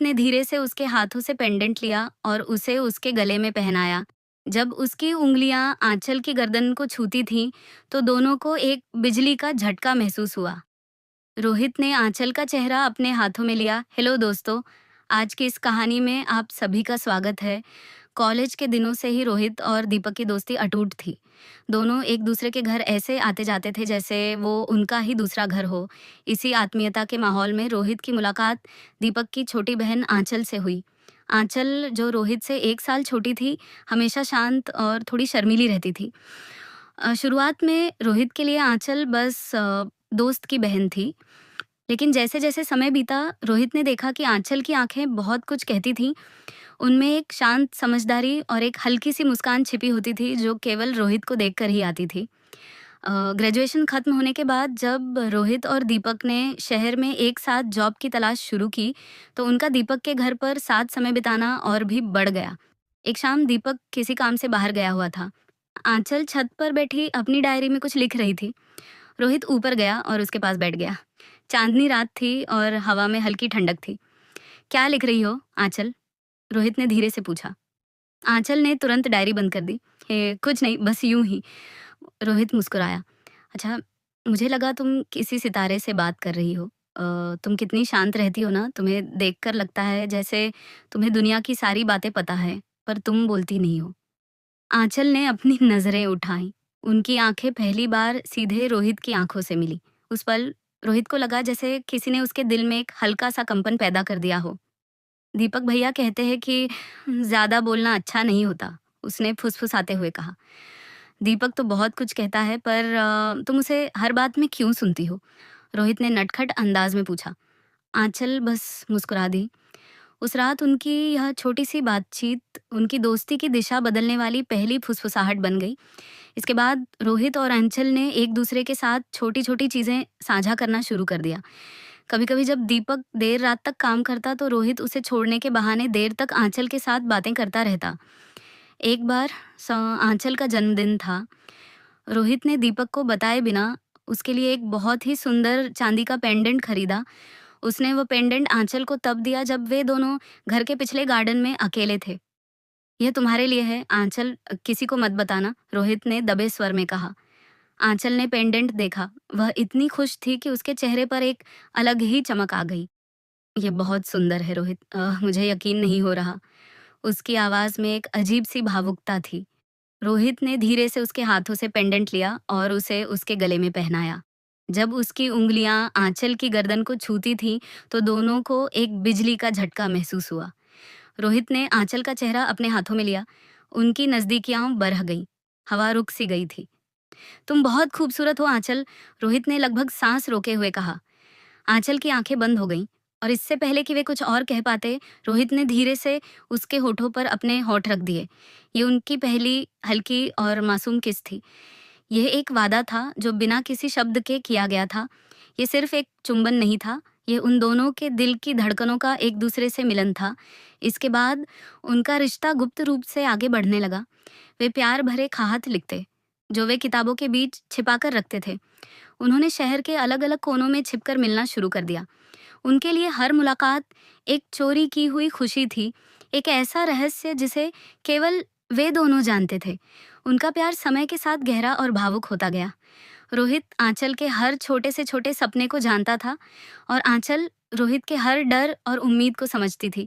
ने धीरे से उसके हाथों से पेंडेंट लिया और उसे उसके गले में पहनाया। जब उसकी उंगलियां आंचल की गर्दन को छूती थीं, तो दोनों को एक बिजली का झटका महसूस हुआ। रोहित ने आंचल का चेहरा अपने हाथों में लिया। हेलो दोस्तों, आज की इस कहानी में आप सभी का स्वागत है। कॉलेज के दिनों से ही रोहित और दीपक की दोस्ती अटूट थी। दोनों एक दूसरे के घर ऐसे आते जाते थे जैसे वो उनका ही दूसरा घर हो। इसी आत्मीयता के माहौल में रोहित की मुलाकात दीपक की छोटी बहन आंचल से हुई। आंचल, जो रोहित से 1 साल छोटी थी, हमेशा शांत और थोड़ी शर्मीली रहती थी। शुरुआत में रोहित के लिए आंचल बस दोस्त की बहन थी। लेकिन जैसे-जैसे समय बीता, रोहित ने देखा कि आंचल की आंखें बहुत कुछ कहती थीं। उनमें एक शांत समझदारी और एक हल्की-सी मुस्कान छिपी होती थी, जो केवल रोहित को देखकर ही आती थी। ग्रेजुएशन खत्म होने के बाद जब रोहित और दीपक ने शहर में एक साथ जॉब की तलाश शुरू की, तो उनका दीपक के घर पर साथ समय बिताना और भी बढ़ गया। एक शाम दीपक किसी काम से बाहर गया हुआ था। आंचल छत पर बैठी अपनी डायरी में कुछ लिख रही थी। रोहित ऊपर गया और उसके पास बैठ गया। चांदनी रात थी और हवा में हल्की ठंडक थी। क्या लिख रही हो, आंचल? रोहित ने धीरे से पूछा। आंचल ने तुरंत डायरी बंद कर दी। कुछ नहीं, बस यूं ही। रोहित मुस्कुराया। अच्छा, मुझे लगा तुम किसी सितारे से बात कर रही हो। तुम कितनी शांत रहती हो ना, तुम्हें देखकर लगता है जैसे तुम्हें दुनिया की सारी बातें पता है, पर तुम बोलती नहीं हो। आंचल ने अपनी नजरें उठाई। उनकी आंखें पहली बार सीधे रोहित की आंखों से मिली। उस पल रोहित को लगा जैसे किसी ने उसके दिल में एक हल्का सा कंपन पैदा कर दिया हो। दीपक भैया कहते हैं कि ज्यादा बोलना अच्छा नहीं होता, उसने फुसफुसाते हुए कहा। दीपक तो बहुत कुछ कहता है, पर तुम उसे हर बात में क्यों सुनती हो? रोहित ने नटखट अंदाज में पूछा। आंचल बस मुस्कुरा दी। उस रात उनकी यह छोटी सी बातचीत उनकी दोस्ती की दिशा बदलने वाली पहली फुसफुसाहट बन गई। इसके बाद रोहित और अंचल ने एक दूसरे के साथ छोटी छोटी चीजें साझा करना शुरू कर दिया। कभी कभी जब दीपक देर रात तक काम करता, तो रोहित उसे छोड़ने के बहाने देर तक आंचल के साथ बातें करता रहता। एक बार आंचल का जन्मदिन था। रोहित ने दीपक को बताए बिना उसके लिए एक बहुत ही सुंदर चांदी का पेंडेंट खरीदा। उसने वो पेंडेंट आंचल को तब दिया जब वे दोनों घर के पिछले गार्डन में अकेले थे। यह तुम्हारे लिए है, आंचल, किसी को मत बताना, रोहित ने दबे स्वर में कहा। आंचल ने पेंडेंट देखा। वह इतनी खुश थी कि उसके चेहरे पर एक अलग ही चमक आ गई। ये बहुत सुंदर है रोहित, मुझे यकीन नहीं हो रहा। उसकी आवाज में एक अजीब सी भावुकता थी। रोहित ने धीरे से उसके हाथों से पेंडेंट लिया और उसे उसके गले में पहनाया। जब उसकी उंगलियां आंचल की गर्दन को छूती थीं, तो दोनों को एक बिजली का झटका महसूस हुआ। रोहित ने आंचल का चेहरा अपने हाथों में लिया। उनकी नजदीकियां बढ़ गईं। हवा रुक सी गई थी। तुम बहुत खूबसूरत हो, आंचल, रोहित ने लगभग सांस रोके हुए कहा। आंचल की आंखें बंद हो गईं और इससे पहले कि वे कुछ और कह पाते, रोहित ने धीरे से उसके होठों पर अपने होठ रख दिए। ये उनकी पहली हल्की और मासूम किस थी। यह एक वादा था जो बिना किसी शब्द के किया गया था। ये सिर्फ एक चुंबन नहीं था, ये उन दोनों के दिल की धड़कनों का एक दूसरे से मिलन था। इसके बाद उनका रिश्ता गुप्त रूप से आगे बढ़ने लगा। वे प्यार भरे खात लिखते, जो वे किताबों के बीच छिपाकर रखते थे। उन्होंने शहर के अलग अलग कोनों में छिपकर मिलना शुरू कर दिया। उनके लिए हर मुलाकात एक चोरी की हुई खुशी थी, एक ऐसा रहस्य जिसे केवल वे दोनों जानते थे। उनका प्यार समय के साथ गहरा और भावुक होता गया। रोहित आंचल के हर छोटे से छोटे सपने को जानता था और आंचल रोहित के हर डर और उम्मीद को समझती थी।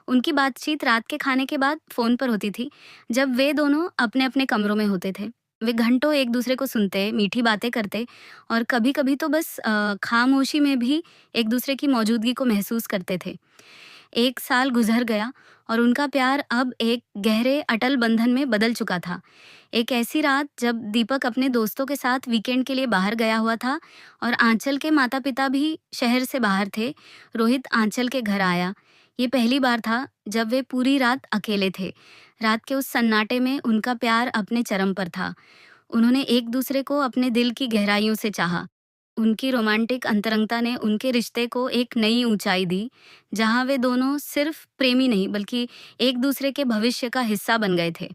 उनकी बातचीत रात के खाने के बाद फोन पर होती थी, जब वे दोनों अपने अपने कमरों में होते थे। वे घंटों एक दूसरे को सुनते, मीठी बातें करते और कभी कभी तो बस खामोशी में भी एक दूसरे की मौजूदगी को महसूस करते थे। 1 साल गुजर गया और उनका प्यार अब एक गहरे अटल बंधन में बदल चुका था। एक ऐसी रात जब दीपक अपने दोस्तों के साथ वीकेंड के लिए बाहर गया हुआ था और आंचल के माता पिता भी शहर से बाहर थे, रोहित आंचल के घर आया। ये पहली बार था जब वे पूरी रात अकेले थे। रात के उस सन्नाटे में उनका प्यार अपने चरम पर था। उन्होंने एक दूसरे को अपने दिल की गहराइयों से चाहा। उनकी रोमांटिक अंतरंगता ने उनके रिश्ते को एक नई ऊंचाई दी, जहां वे दोनों सिर्फ प्रेमी नहीं बल्कि एक दूसरे के भविष्य का हिस्सा बन गए थे।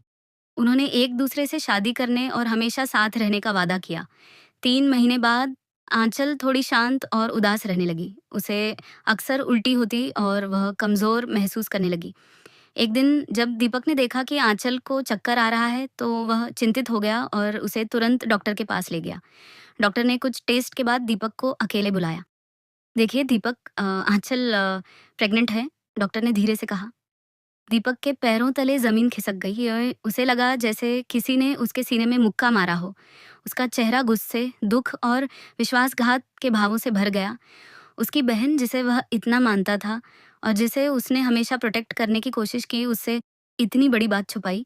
उन्होंने एक दूसरे से शादी करने और हमेशा साथ रहने का वादा किया। 3 महीने बाद आंचल थोड़ी शांत और उदास रहने लगी। उसे अक्सर उल्टी होती और वह कमज़ोर महसूस करने लगी। एक दिन जब दीपक ने देखा कि आंचल को चक्कर आ रहा है, तो वह चिंतित हो गया और उसे तुरंत डॉक्टर के पास ले गया। डॉक्टर ने कुछ टेस्ट के बाद दीपक को अकेले बुलाया। देखिए दीपक, आंचल प्रेग्नेंट है, डॉक्टर ने धीरे से कहा। दीपक के पैरों तले ज़मीन खिसक गई और उसे लगा जैसे किसी ने उसके सीने में मुक्का मारा हो। उसका चेहरा गुस्से, दुख और विश्वासघात के भावों से भर गया। उसकी बहन, जिसे वह इतना मानता था और जिसे उसने हमेशा प्रोटेक्ट करने की कोशिश की, उससे इतनी बड़ी बात छुपाई।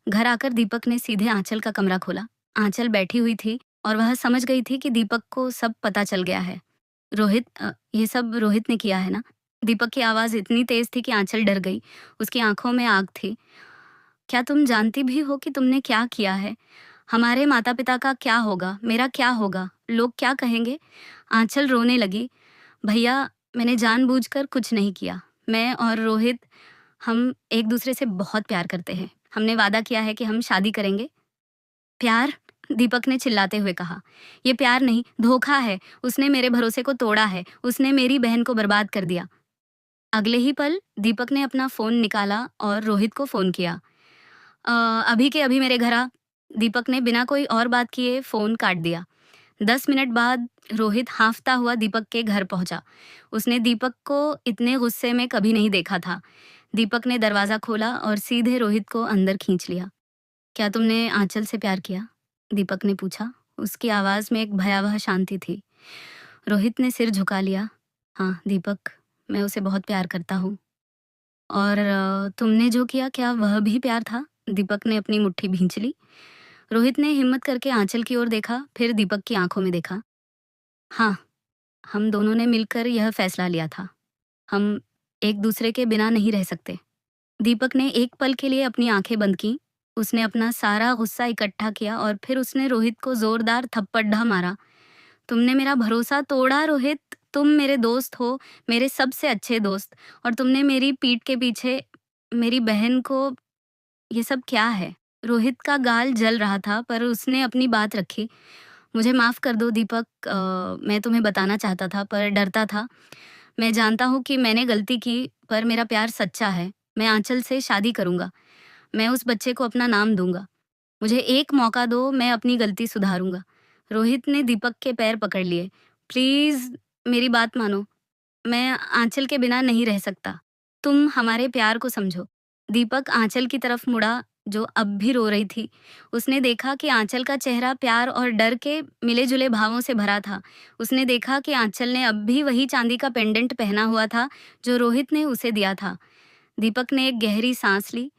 घर आकर दीपक ने सीधे आंचल का कमरा खोला। आंचल बैठी हुई थी और वह समझ गई थी कि दीपक को सब पता चल गया है। रोहित, ये सब रोहित ने किया है ना? दीपक की आवाज़ इतनी तेज़ थी कि आंचल डर गई। उसकी आंखों में आग थी। क्या तुम जानती भी हो कि तुमने क्या किया है? हमारे माता-पिता का क्या होगा? मेरा क्या होगा? लोग क्या कहेंगे? आंचल रोने लगी। भैया, मैंने जानबूझकर कुछ नहीं किया। मैं और रोहित, हम एक दूसरे से बहुत प्यार करते हैं। हमने वादा किया है कि हम शादी करेंगे। प्यार? दीपक ने चिल्लाते हुए कहा। ये प्यार नहीं, धोखा है। उसने मेरे भरोसे को तोड़ा है। उसने मेरी बहन को बर्बाद कर दिया। अगले ही पल दीपक ने अपना फ़ोन निकाला और रोहित को फ़ोन किया। "अ, अभी के अभी मेरे घर आ।" दीपक ने बिना कोई और बात किए फ़ोन काट दिया। 10 मिनट बाद रोहित हाँफता हुआ दीपक के घर पहुंचा। उसने दीपक को इतने गुस्से में कभी नहीं देखा था। दीपक ने दरवाज़ा खोला और सीधे रोहित को अंदर खींच लिया। "क्या तुमने आंचल से प्यार किया?" दीपक ने पूछा। उसकी आवाज़ में एक भयावह शांति थी। रोहित ने सिर झुका लिया। "हाँ, दीपक, मैं उसे बहुत प्यार करता हूँ।" "और तुमने जो किया, क्या वह भी प्यार था?" दीपक ने अपनी मुट्ठी भींच ली। रोहित ने हिम्मत करके आंचल की ओर देखा, फिर दीपक की आंखों में देखा। "हाँ, हम दोनों ने मिलकर यह फैसला लिया था। हम एक दूसरे के बिना नहीं रह सकते।" दीपक ने एक पल के लिए अपनी आंखें बंद की। उसने अपना सारा गुस्सा इकट्ठा किया और फिर उसने रोहित को जोरदार थप्पड़ मारा। "तुमने मेरा भरोसा तोड़ा रोहित। तुम मेरे दोस्त हो, मेरे सबसे अच्छे दोस्त, और तुमने मेरी पीठ के पीछे मेरी बहन को। ये सब क्या है?" रोहित का गाल जल रहा था, पर उसने अपनी बात रखी। "मुझे माफ़ कर दो दीपक, मैं तुम्हें बताना चाहता था पर डरता था। मैं जानता हूँ कि मैंने गलती की, पर मेरा प्यार सच्चा है। मैं आंचल से शादी करूँगा। मैं उस बच्चे को अपना नाम दूँगा। मुझे एक मौका दो, मैं अपनी गलती सुधारूँगा।" रोहित ने दीपक के पैर पकड़ लिए। "प्लीज़, मेरी बात मानो। मैं आंचल के बिना नहीं रह सकता। तुम हमारे प्यार को समझो।" दीपक आंचल की तरफ मुड़ा, जो अब भी रो रही थी। उसने देखा कि आंचल का चेहरा प्यार और डर के मिले-जुले भावों से भरा था। उसने देखा कि आंचल ने अब भी वही चांदी का पेंडेंट पहना हुआ था, जो रोहित ने उसे दिया था। दीपक ने एक गहरी सांस ली।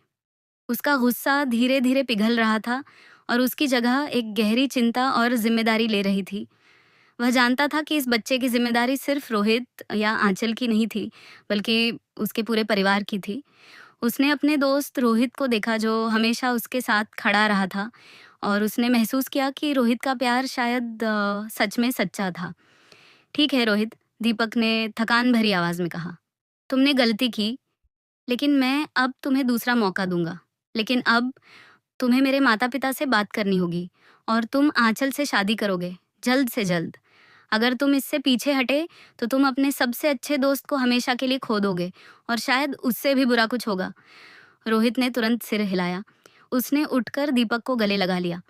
उसका गुस्सा धीरे-धीरे पिघल रहा था और उसकी जगह एक गहरी चिंता और जिम्मेदारी ले रही थी। वह जानता था कि इस बच्चे की ज़िम्मेदारी सिर्फ़ रोहित या आंचल की नहीं थी, बल्कि उसके पूरे परिवार की थी। उसने अपने दोस्त रोहित को देखा, जो हमेशा उसके साथ खड़ा रहा था, और उसने महसूस किया कि रोहित का प्यार शायद सच में सच्चा था। "ठीक है रोहित," दीपक ने थकान भरी आवाज़ में कहा। "तुमने गलती की, लेकिन मैं अब तुम्हें दूसरा मौका दूँगा। लेकिन अब तुम्हें मेरे माता-पिता से बात करनी होगी और तुम आंचल से शादी करोगे, जल्द से जल्द। अगर तुम इससे पीछे हटे, तो तुम अपने सबसे अच्छे दोस्त को हमेशा के लिए खो दोगे, और शायद उससे भी बुरा कुछ होगा।" रोहित ने तुरंत सिर हिलाया। उसने उठकर दीपक को गले लगा लिया।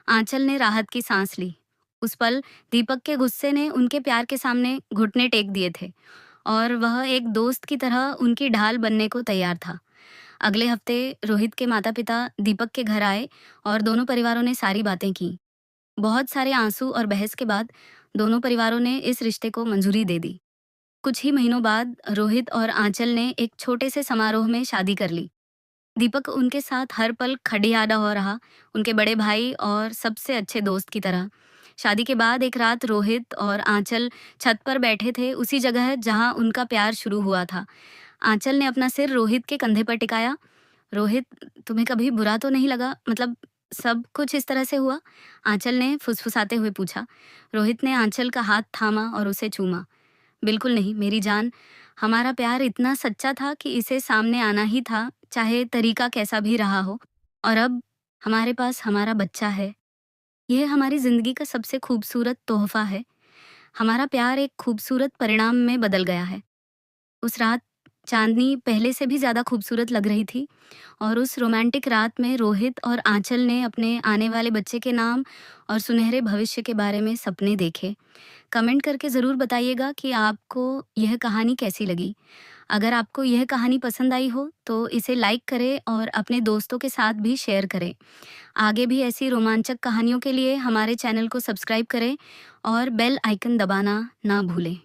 आंचल ने राहत की सांस ली। उस पल दीपक के गुस्से ने उनके प्यार के सामने घुटने टेक दिए थे, और वह एक दोस्त की तरह उनकी ढाल बनने को तैयार था। अगले हफ्ते रोहित के माता-पिता दीपक के घर आए और दोनों परिवारों ने सारी बातें की। बहुत सारे आंसू और बहस के बाद दोनों परिवारों ने इस रिश्ते को मंजूरी दे दी। कुछ ही महीनों बाद रोहित और आंचल ने एक छोटे से समारोह में शादी कर ली। दीपक उनके साथ हर पल खड़ियादा हो रहा, उनके बड़े भाई और सबसे अच्छे दोस्त की तरह। शादी के बाद एक रात रोहित और आंचल छत पर बैठे थे, उसी जगह जहां उनका प्यार शुरू हुआ था। आंचल ने अपना सिर रोहित के कंधे पर टिकाया। "रोहित, तुम्हें कभी बुरा तो नहीं लगा? मतलब, सब कुछ इस तरह से हुआ?" आंचल ने फुसफुसाते हुए पूछा। रोहित ने आंचल का हाथ थामा और उसे चूमा। "बिल्कुल नहीं मेरी जान, हमारा प्यार इतना सच्चा था कि इसे सामने आना ही था, चाहे तरीका कैसा भी रहा हो। और अब हमारे पास हमारा बच्चा है। यह हमारी ज़िंदगी का सबसे खूबसूरत तोहफ़ा है। हमारा प्यार एक खूबसूरत परिणाम में बदल गया है। उस रात चांदनी पहले से भी ज़्यादा खूबसूरत लग रही थी और उस रोमांटिक रात में रोहित और आंचल ने अपने आने वाले बच्चे के नाम और सुनहरे भविष्य के बारे में सपने देखे। कमेंट करके ज़रूर बताइएगा कि आपको यह कहानी कैसी लगी। अगर आपको यह कहानी पसंद आई हो तो इसे लाइक करें और अपने दोस्तों के साथ भी शेयर करें। आगे भी ऐसी रोमांचक कहानियों के लिए हमारे चैनल को सब्सक्राइब करें और बेल आइकन दबाना ना भूलें।